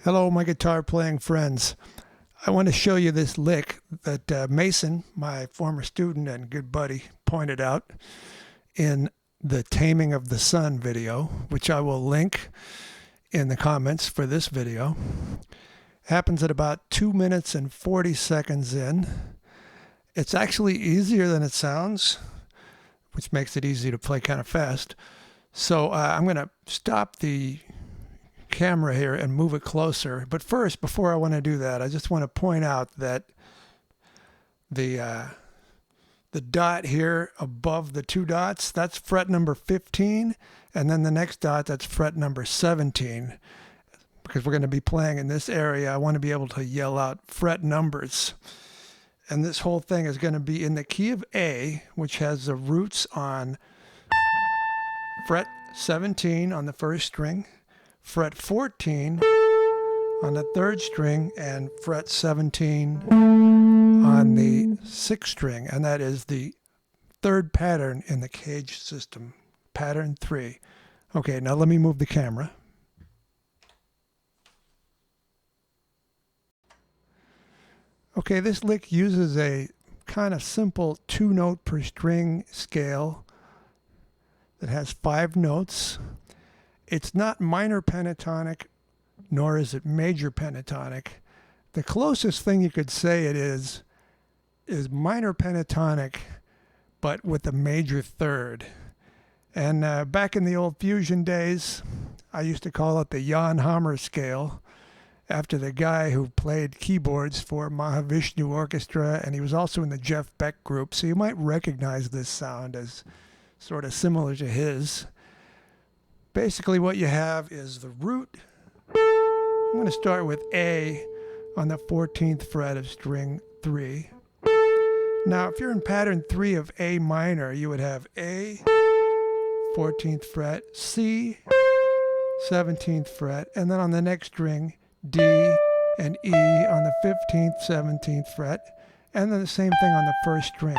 Hello, my guitar playing friends. I want to show you this lick that Mason, my former student and good buddy, pointed out in the Taming of the Sun video, which I will link in the comments for this video. Happens at about 2 minutes and 40 seconds in. It's actually easier than it sounds, which makes it easy to play kind of fast. So I'm going to stop the camera here and move it closer. But first, before I want to do that, I just want to point out that the dot here above the two dots, that's fret number 15, and then the next dot, that's fret number 17. Because we're going to be playing in this area, I want to be able to yell out fret numbers. And this whole thing is going to be in the key of A, which has the roots on fret 17 on the first string, fret 14 on the third string, and fret 17 on the sixth string. And that is the third pattern in the cage system, pattern 3. Okay, now let me move the camera. Okay, this lick uses a kind of simple 2-note per string scale that has 5 notes. It's not minor pentatonic, nor is it major pentatonic. The closest thing you could say it is minor pentatonic, but with a major third. And back in the old fusion days, I used to call it the Yawn scale, after the guy who played keyboards for Mahavishnu Orchestra, and he was also in the Jeff Beck group, so you might recognize this sound as sort of similar to his. Basically what you have is the root. I'm going to start with A on the 14th fret of string 3. Now if you're in pattern 3 of A minor, you would have A, 14th fret, C, 17th fret, and then on the next string, D and E on the 15th, 17th fret, and then the same thing on the first string.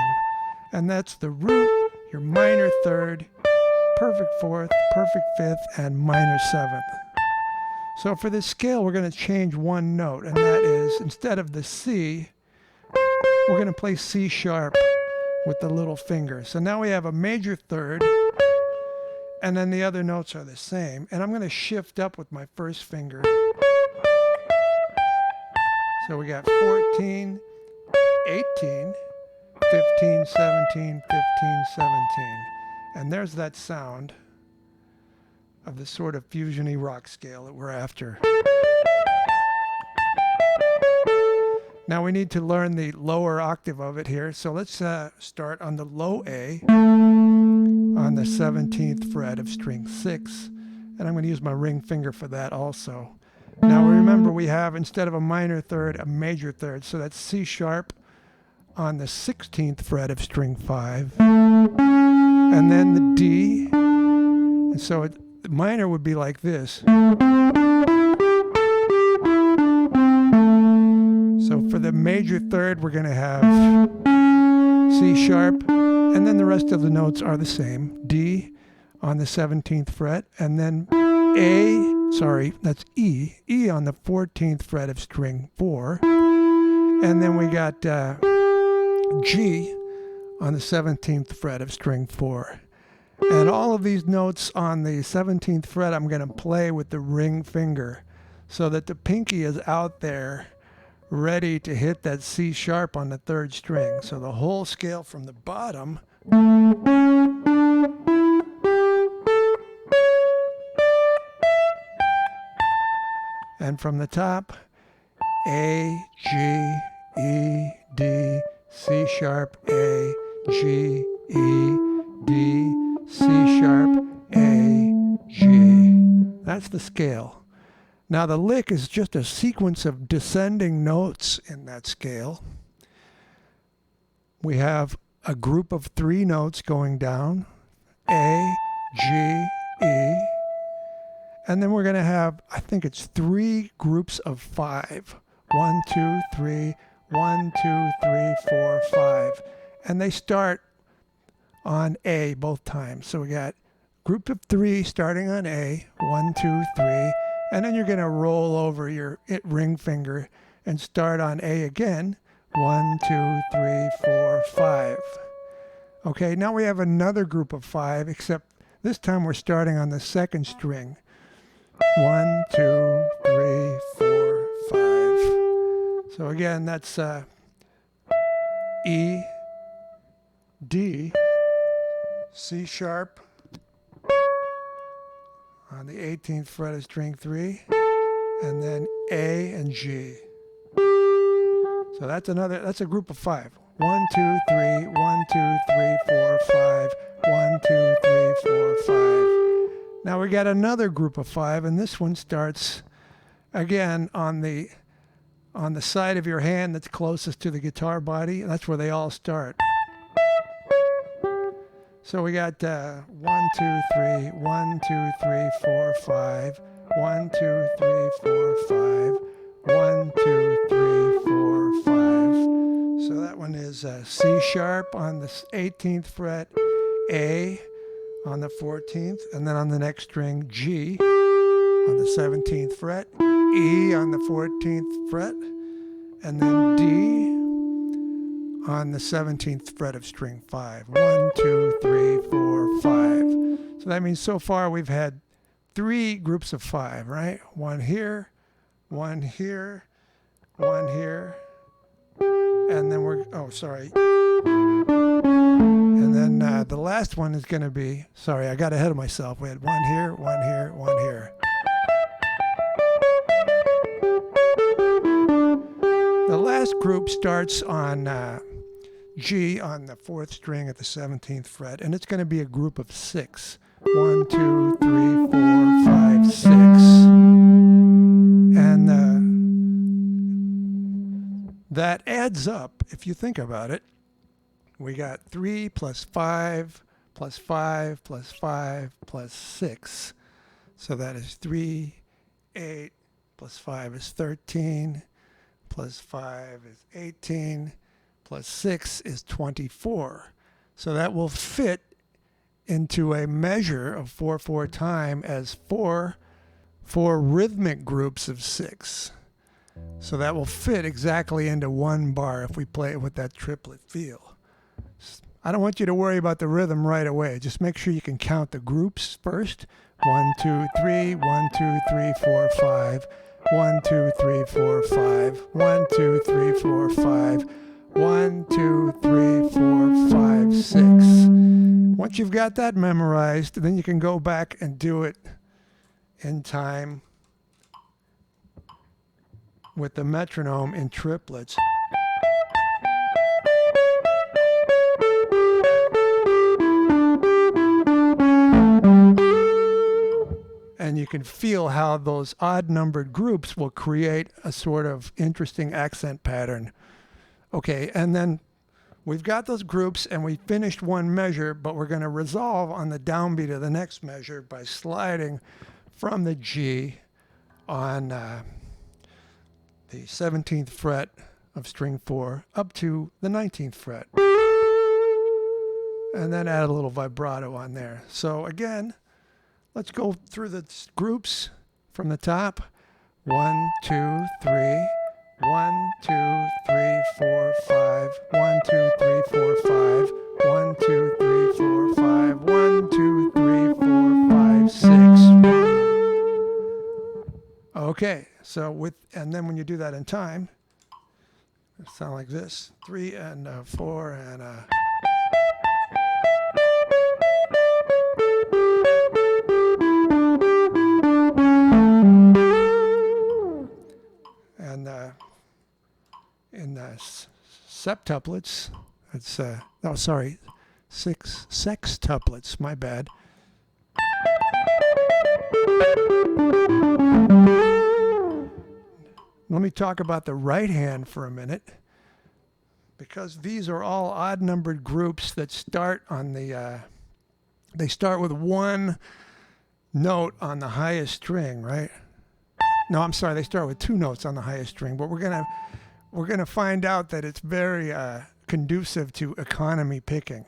And that's the root, your minor third, perfect fourth, perfect fifth, and minor seventh. So for this scale, we're going to change one note, and that is, instead of the C, we're going to play C sharp with the little finger. So now we have a major third, and then the other notes are the same. And I'm going to shift up with my first finger. So we got 14, 18, 15, 17, 15, 17. And there's that sound of the sort of fusiony rock scale that we're after. Now we need to learn the lower octave of it here. So let's start on the low A on the 17th fret of string 6. And I'm going to use my ring finger for that also. Now remember, we have, instead of a minor third, a major third. So that's C sharp on the 16th fret of string 5. And then the D. And so the minor would be like this. So for the major third, we're going to have C sharp. And then the rest of the notes are the same. D on the 17th fret. And then that's E. E on the 14th fret of string 4. And then we got G on the 17th fret of string 4. And all of these notes on the 17th fret I'm going to play with the ring finger so that the pinky is out there ready to hit that C sharp on the third string. So the whole scale from the bottom and from the top, A, G, E, D, C sharp, A, G, E, D, C sharp, A, G. That's the scale. Now the lick is just a sequence of descending notes in that scale. We have a group of 3 notes going down, A, G, E. And then we're going to have, I think it's 3 groups of 5. 1, 2, 3, 1, 2, 3, 4, 5. And they start on A both times. So we got group of 3 starting on A, 1, 2, 3, And then you're going to roll over your ring finger and start on A again. 1, 2, 3, 4, 5. Okay, now we have another group of 5, except this time we're starting on the second string. 1, 2, 3, 4, 5. So again, that's E, D, C sharp on the 18th fret of string 3, and then A and G. So that's a group of 5. 1, 2, 3, 1, 2, 3, 4, 5. 1, 2, 3, 4, 5. Now we got another group of 5, and this one starts again on the side of your hand that's closest to the guitar body. That's where they all start. So we got 1, 2, 3, 1, 2, 3, 4, 5. 1, 2, 3, 4, 5. 1, 2, 3, 4, 5. So that one is C sharp on the 18th fret, A on the 14th, and then on the next string, G on the 17th fret, E on the 14th fret, and then D on the 17th fret of string 5. 1, 2, 3, 4, 5. So that means so far we've had 3 groups of 5, right? 1 here, 1 here, 1 here, and then and then the last one is going to be, sorry, I got ahead of myself. We had 1 here, 1 here, 1 here. The last group starts on G on the 4th string at the 17th fret, and it's going to be a group of 6. 1, 2, 3, 4, 5, 6. And that adds up, if you think about it. We got 3 plus 5 plus 5 plus 5 plus 6. So that is 3, 8 plus 5 is 13, plus 5 is 18, plus 6 is 24. So that will fit into a measure of 4/4 time as four rhythmic groups of 6. So that will fit exactly into one bar if we play it with that triplet feel. I don't want you to worry about the rhythm right away. Just make sure you can count the groups first. 1, 2, 3, 1, 2, 3, 4, 5. 1, 2, 3, 4, 5. 1, 2, 3, 4, 5. 1, 2, 3, 4, 5, 6. Once you've got that memorized, then you can go back and do it in time with the metronome in triplets. And you can feel how those odd-numbered groups will create a sort of interesting accent pattern. Okay, and then we've got those groups and we finished one measure, but we're going to resolve on the downbeat of the next measure by sliding from the G on the 17th fret of string 4 up to the 19th fret. And then add a little vibrato on there. So again, let's go through the groups from the top. 1, 2, 3. 1, 2, 3, 4, 5. 1, 2, 3, 4, 5. 1, 2, 3, 4, 5. 1, 2, 3, 4, 5, 6. Okay, so and then when you do that in time, it sounds like this. 3 and 4 and in septuplets, it's sextuplets, my bad. Let me talk about the right hand for a minute, because these are all odd-numbered groups that start on they start with one note on the highest string, right? No, I'm sorry, they start with 2 notes on the highest string, but we're gonna find out that it's very conducive to economy picking.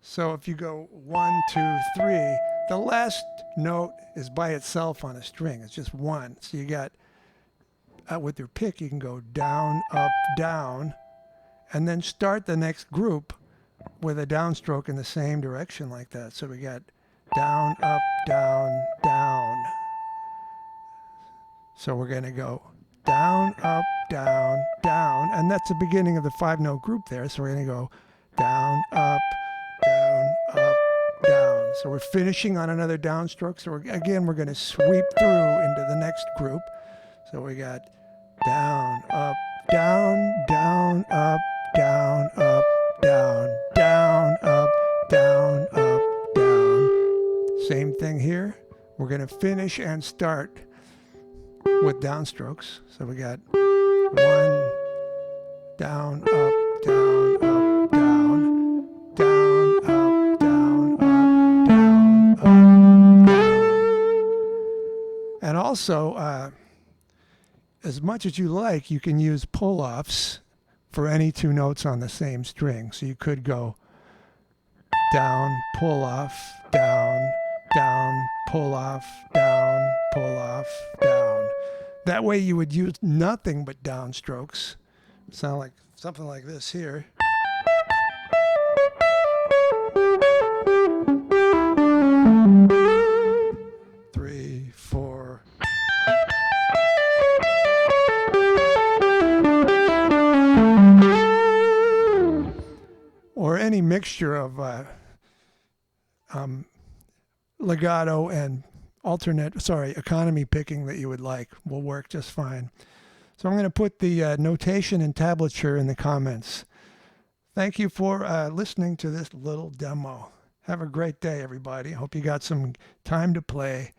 So if you go 1, 2, 3, the last note is by itself on a string. It's just one. So you got, with your pick, you can go down, up, down, and then start the next group with a downstroke in the same direction like that. So we got down, up, down, down. So we're going to go down, up, down, down, and that's the beginning of the 5-note group there. So we're going to go down, up, down, up, down. So we're finishing on another downstroke. So we're going to sweep through into the next group. So we got down, up, down, down, up, down, up, down, down, up, down, up, down. Same thing here. We're going to finish and start with downstrokes. So we got 1, down, up, down, up, down, down, up, down, up, down, up, down. And also, as much as you like, you can use pull-offs for any 2 notes on the same string. So you could go down, pull off, down, down, pull off, down, pull off, down. That way you would use nothing but downstrokes. Sound like something like this here. Three, four. Or any mixture of legato and economy picking that you would like will work just fine. So I'm going to put the notation and tablature in the comments. Thank you for listening to this little demo. Have a great day, everybody. Hope you got some time to play.